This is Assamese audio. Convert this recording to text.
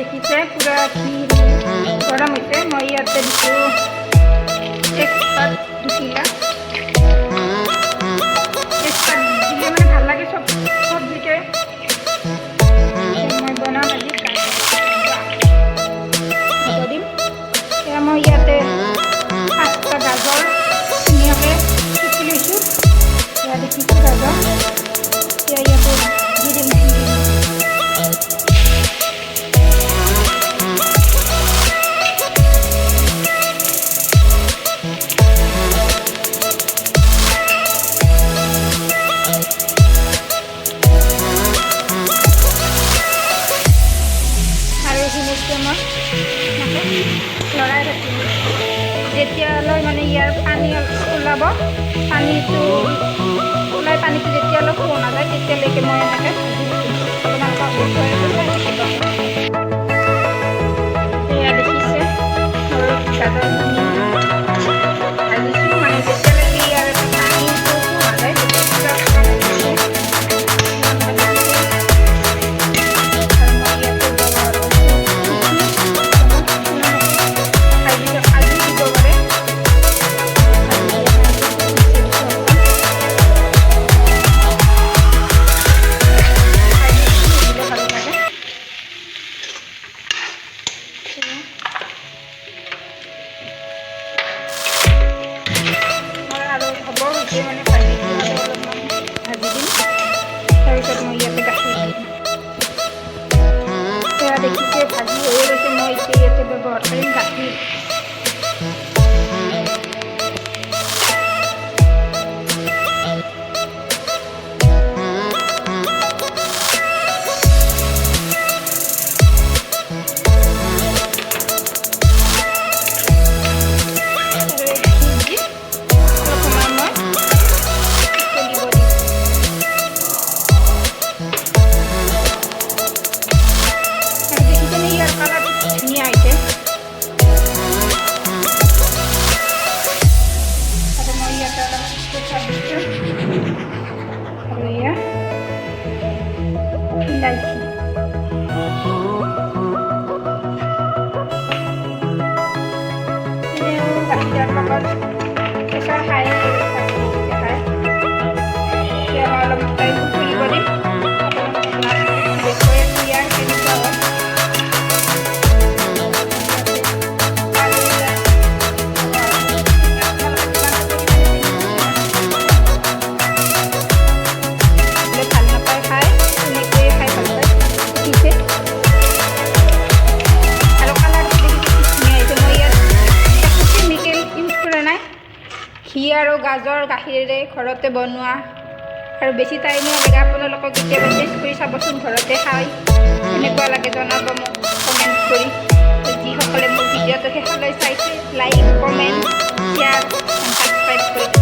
দেখিছে পুৰা ঘি গৰম হৈছে। মই ইয়াতে দিছোঁ তেজপাত দুখিলা। তেজপাত দিলে মানে ভাল লাগে চব্জিতে। মই বনাম আজি হ'ব দিম। এতিয়া মই ইয়াতে 5টা গাজৰ ধুনীয়াকৈ কুটি লৈছোঁ। এতিয়া দেখিছোঁ গাজৰ। এতিয়া ইয়াতে দি দিম লৰাই থাকিব। যেতিয়ালৈ মানে ইয়াৰ পানী ওলাব, পানীটো যেতিয়া অলপ শুকোৱা নাযায় তেতিয়ালৈকে মই এনেকৈ এয়া দেখিছে গাজৰ ভাজিছোঁ মানে যেতিয়ালৈকে ইয়াৰ পানীটো নাযায় মানে ভাজি অলপমান ভাজি দিম। তাৰপিছত মই ইয়াতে গাখীৰ দিম। সেয়া দেখিছে ভাজি হৈ গৈছে। মই এতিয়া ইয়াতে ব্যৱহাৰ কৰিম গাখীৰ। ধুনীয়া হৈছে। আৰু মই ইয়াতে দিছোঁ আৰু এয়া ইলাইচি। গাখীৰৰ লগত কেঁচা খাই খাই এতিয়া মই অলপ টাইম ফুৰিব দিম। ঘি আৰু গাজৰ গাখীৰেৰে ঘৰতে বনোৱা আৰু বেছি টাইমো লাগে। আপোনালোকক কেতিয়াবা টেষ্ট কৰি চাবচোন, ঘৰতে খাই কেনেকুৱা লাগে জনাব মোক কমেণ্ট কৰি। যিসকলে মোৰ ভিডিঅ'টো শেষলৈ চাইছে লাইক কমেণ্ট শ্বেয়াৰ ছাবস্ক্ৰাইব কৰি